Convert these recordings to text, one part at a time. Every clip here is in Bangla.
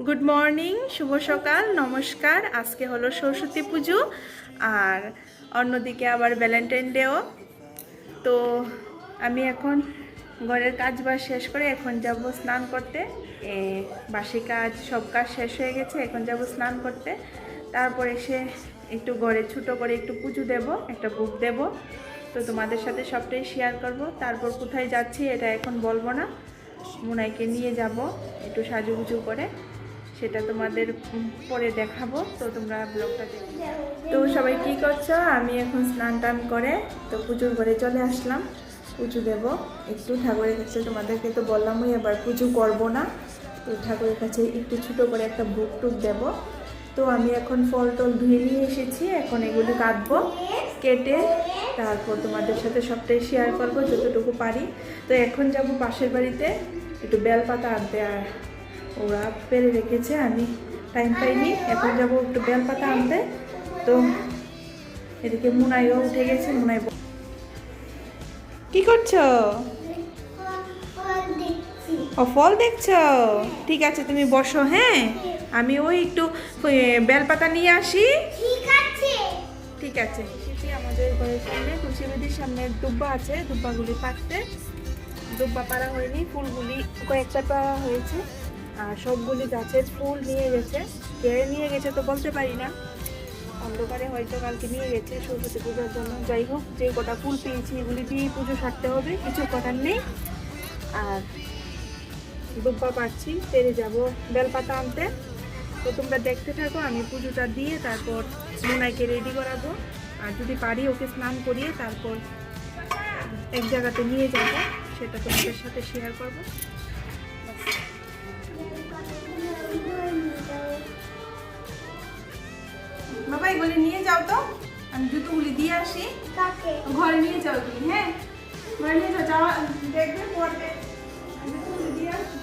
গুড মর্নিং, শুভ সকাল, নমস্কার। আজকে হলো সরস্বতী পুজো আর অন্যদিকে আবার ভ্যালেন্টাইন ডেও। তো আমি এখন ঘরের কাজ বাজ শেষ করে এখন যাব স্নান করতে। বাসি কাজ সব কাজ শেষ হয়ে গেছে, এখন যাব স্নান করতে। তারপর এসে একটু ঘরে ছোটো করে একটু পুজো দেব, একটা বুক দেব। তো তোমাদের সাথে সবটাই শেয়ার করব। তারপর কোথায় যাচ্ছি এটা এখন বলবো না, মুনাইকে নিয়ে যাব একটু সাজুগুজু করে, সেটা তোমাদের পরে দেখাবো। তো তোমরা ব্লগটা দেখো। তো সবাই কি করছো? আমি এখন স্নান টান করে তো পুজোর ঘরে চলে আসলাম। পুজো দেব একটু ঠাকুরের কাছে, তোমাদেরকে তো বললামই এবার পুজো করব না। তো ঠাকুরের কাছে একটু ছোটো করে একটা বুক টুক দেব। তো আমি এখন ফল টল ধুয়ে নিয়ে এসেছি, এখন এগুলি কাটবো, কেটে তারপর তোমাদের সাথে সবটাই শেয়ার করব যতটুকু পারি। তো এখন যাব পাশের বাড়িতে একটু বেলপাতা আনতে, আর ওরা পেরে রেখেছে, আমি টাইম পাইনি। এখন যাব একটু বেলপাতা আনতে। তো এদিকে মুনাইও উঠে গেছে। মুনাই কি করছো? ও ফল দেখছো? ঠিক আছে, তুমি বসো। হ্যাঁ, আমি ওই একটু বেলপাতা নিয়ে আসি। ঠিক আছে। আমাদের ঘরের সামনে তুলসী বেদির সামনে দুব্বা আছে, দুব্বাগুলি পাকতে। দুব্বা পাড়া হয়নি, ফুলগুলি কয়েকটা পাড়া হয়েছে, আর সবগুলি গাছের ফুল নিয়ে গেছে। কে নিয়ে গেছে তো বলতে পারি না, অন্ধকারে হয়তো কালকে নিয়ে গেছে সরস্বতী পুজোর জন্য। যাই হোক, যে কটা ফুল পেয়েছি এগুলি দিয়েই পুজো সারতে হবে, কিছু করার নেই। আর দুব্বা পাচ্ছি, পেরে যাব বেলপাতা আনতে। তো তোমরা দেখতে থাকো, আমি পুজোটা দিয়ে তারপর মুনাইকে রেডি করাবো। আর যদি পারি ওকে স্নান করিয়ে তারপর এক জায়গাতে নিয়ে যাব, সেটা তোমাদের সাথে শেয়ার করবো। বাবা এগুলি নিয়ে যাও, তো আমি জুতোগুলি দিয়ে আসি। ঘরে নিয়ে যাও তুমি। হ্যাঁ, ঘরে নিয়ে যাও, যাওয়া দেখবে পড়বে। আমি জুতোগুলি দিয়ে আসি।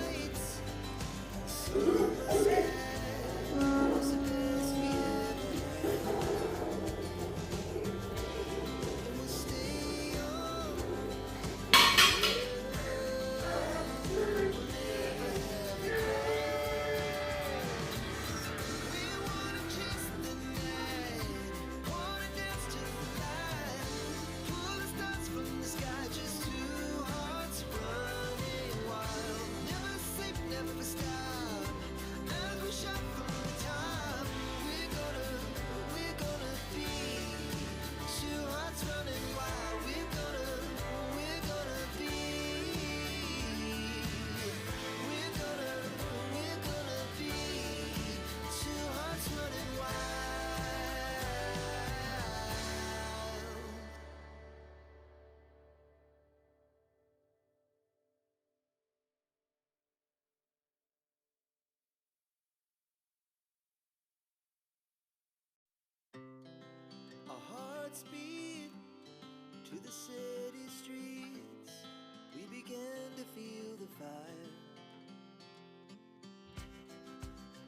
Our hearts beat to the city streets. We began to feel the fire.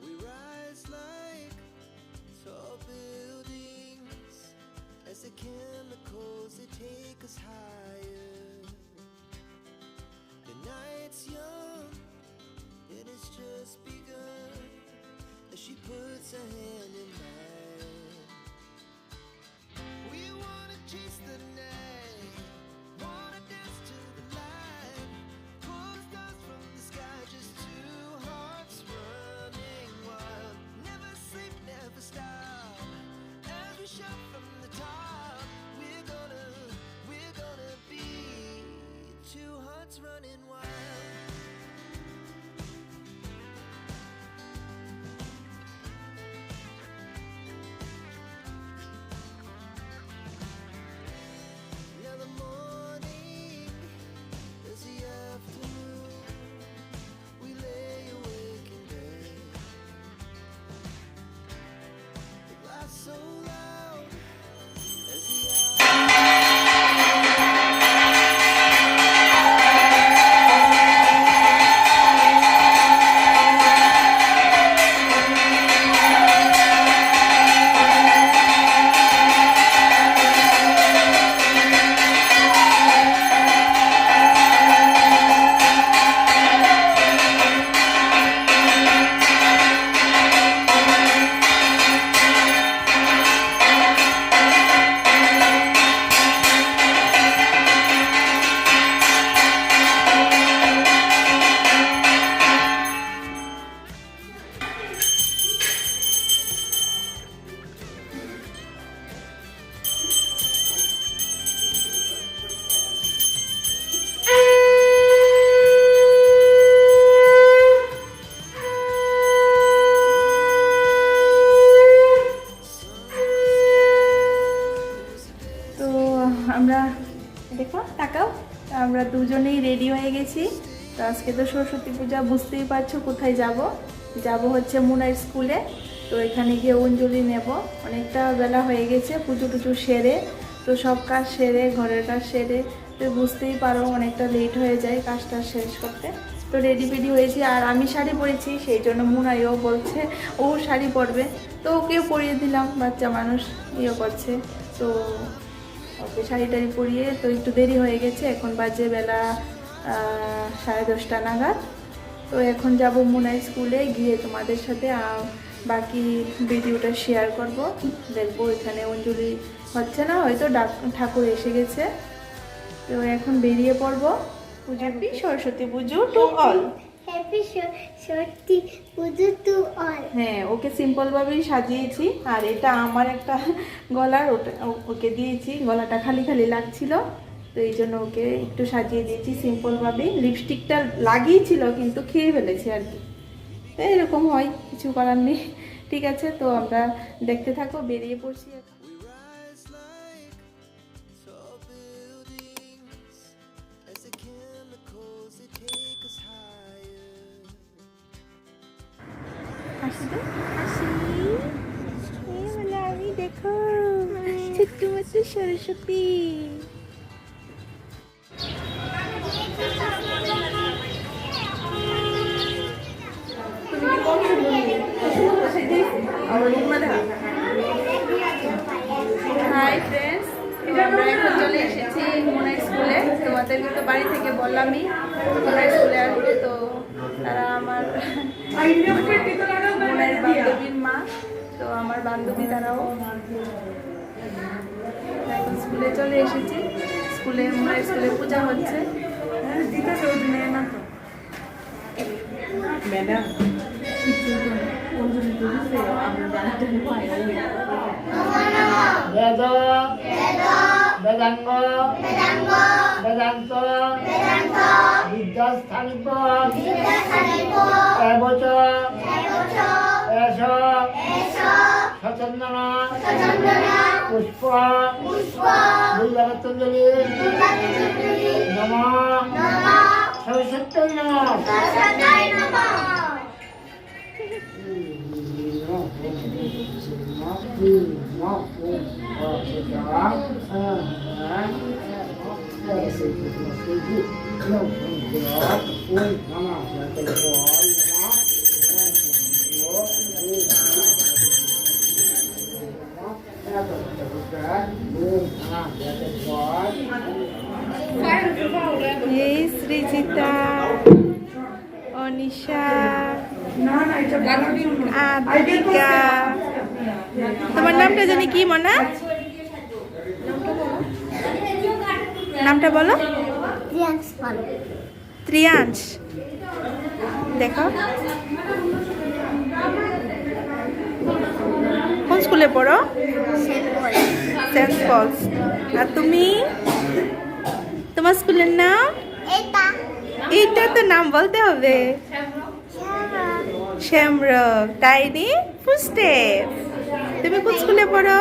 We rise like tall buildings as the chemicals they take us higher. The night's young and it's just begun as she puts her hand in mine. We wanna chase the night, wanna dance to the light, pull the stars from the sky, just two hearts running wild. Never sleep, never stop, as we shout from the top. We're gonna be two hearts running wild. আমরা দুজনেই রেডি হয়ে গেছি। তো আজকে তো সরস্বতী পূজা, বুঝতেই পারছো কোথায় যাব হচ্ছে মুনার স্কুলে। তো এখানে গিয়ে অঞ্জলি নেব। অনেকটা বেলা হয়ে গেছে, পুজো টুজো সেরে, তো সব কাজ সেরে, ঘরের কাজ সেরে, তো বুঝতেই পারো অনেকটা লেট হয়ে যায় কাজটা শেষ করতে। তো রেডি ফেডি হয়েছি, আর আমি শাড়ি পরেছি, সেই জন্য মুনাইও বলছে ও শাড়ি পরবে, তো ওকেও পরিয়ে দিলাম, বাচ্চা মানুষ ইয়ে করছে। তো ওকে শাড়ি টাড়ি পরিয়ে, তো একটু দেরি হয়ে গেছে, এখন বাজে বেলা 10:30 নাগাদ। তো এখন যাব মুনাই স্কুলে, গিয়ে তোমাদের সাথে বাকি ভিডিওটা শেয়ার করব। দেখবো এখানে অঞ্জলি হচ্ছে না, হয়তো ঠাকুর এসে গেছে। তো এখন বেরিয়ে পড়বো। Happy Saraswati Puja to all. Happy Saraswati Puja to all. হ্যাঁ, ওকে সিম্পল ভাবেই সাজিয়েছি, আর এটা আমার একটা গলার, ওকে দিয়েছি, গলাটা খালি খালি লাগছিল, তো এই জন্য ওকে একটু সাজিয়ে দিয়েছি সিম্পল ভাবেই। লিপস্টিকটা লাগিয়েছিল কিন্তু খেয়ে ফেলেছি আর কি, তো এরকম হয়, কিছু করার নেই। ঠিক আছে, তো আমরা দেখতে থাকো, বেরিয়ে পড়ছি এখন। We rise like tall buildings as the chemicals they take us higher. হাসি তো, হাসি। এই বলে আমি, দেখো ছোট্ট মতো সরস্বতী। হাই ফ্রেন্ডস, আমরা এখন চলে এসেছি মুনাই স্কুলে। তোমাদেরকে তো বাড়ি থেকে বললামই মুনাই স্কুলে আসবে, তো তারা আমার মুনাইয়ের বান্ধবীর মা, তো আমার বান্ধবী তারাও। এখন স্কুলে চলে এসেছি, স্কুলে মুনাই স্কুলে পূজা হচ্ছে। ম্যাডাম বেদ বেদাঙ্গ বেদান্ত বিদ্যাস্থানিক এবচ এস সচন্দন পুষ্প বিল্লবতঞ্জলি নম সরস্বতী নম। এই সৃজিতা, অনিশা, আদিকা, তোমার নামটা জানি কি মনা? নামটা বলো। ত্রিয়াংশ। দেখো কোন স্কুলে পড়ো? Saint Paul's. আর তুমি, তোমার স্কুলের নাম? এইটা তো নাম বলতে হবে। Shamrock tiny footstep. তুমি কোন স্কুলে পড়ো?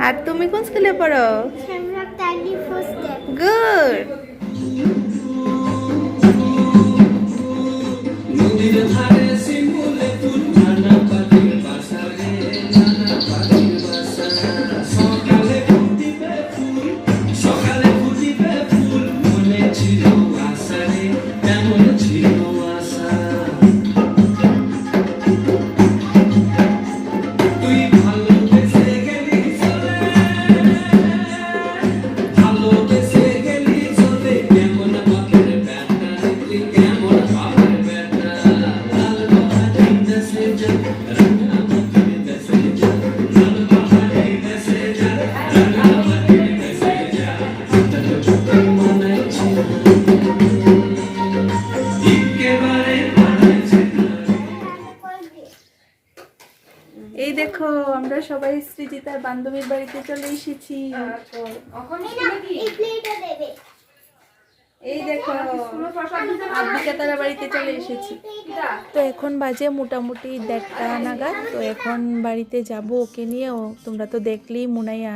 আর তুমি কোন স্কুলে পড়ো? গুড। এই দেখো, আমরা সবাই সৃজিতার বান্ধবীর বাড়িতে চলে এসেছি। এই দেখো আব্বিকা তারা বাড়িতে চলে এসেছি। তো এখন বাজে মোটামুটি 1:30 নাগাদ। তো এখন বাড়িতে যাব ওকে নিয়ে। তোমরা তো দেখলেই মুনাইয়া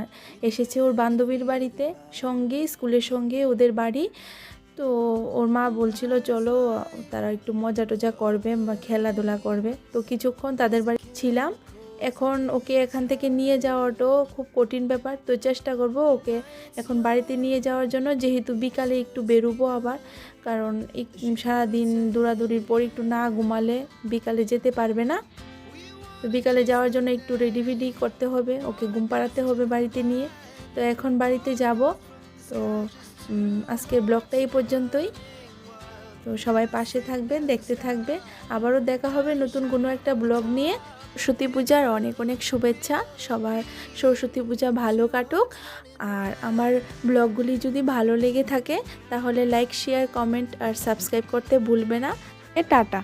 এসেছে ওর বান্ধবীর বাড়িতে, সঙ্গে স্কুলের সঙ্গে ওদের বাড়ি। তো ওর মা বলছিল চলো তারা একটু মজা টজা করবে বা খেলাধুলা করবে। তো কিছুক্ষণ তাদের বাড়ি ছিলাম। এখন ওকে এখান থেকে নিয়ে যাওয়াটাও খুব কঠিন ব্যাপার। তো চেষ্টা করব ওকে এখন বাড়িতে নিয়ে যাওয়ার জন্য, যেহেতু বিকালে একটু বেরোবো আবার, কারণ সারাদিন দৌড়াদৌড়ির পর একটু না ঘুমালে বিকালে যেতে পারবে না। তো বিকালে যাওয়ার জন্য একটু রেডি ফেডি করতে হবে, ওকে ঘুম পাড়াতে হবে বাড়িতে নিয়ে। তো এখন বাড়িতে যাব। তো আজকের ব্লগটা এই পর্যন্তই। তো সবাই পাশে থাকবেন, দেখতে থাকবে। আবারও দেখা হবে নতুন কোনো একটা ব্লগ নিয়ে। সরস্বতী পূজার অনেক অনেক শুভেচ্ছা। সবার সরস্বতী পূজা ভালো কাটুক। আর আমার ব্লগগুলি যদি ভালো লেগে থাকে তাহলে লাইক, শেয়ার, কমেন্ট আর সাবস্ক্রাইব করতে ভুলবে না। টাটা।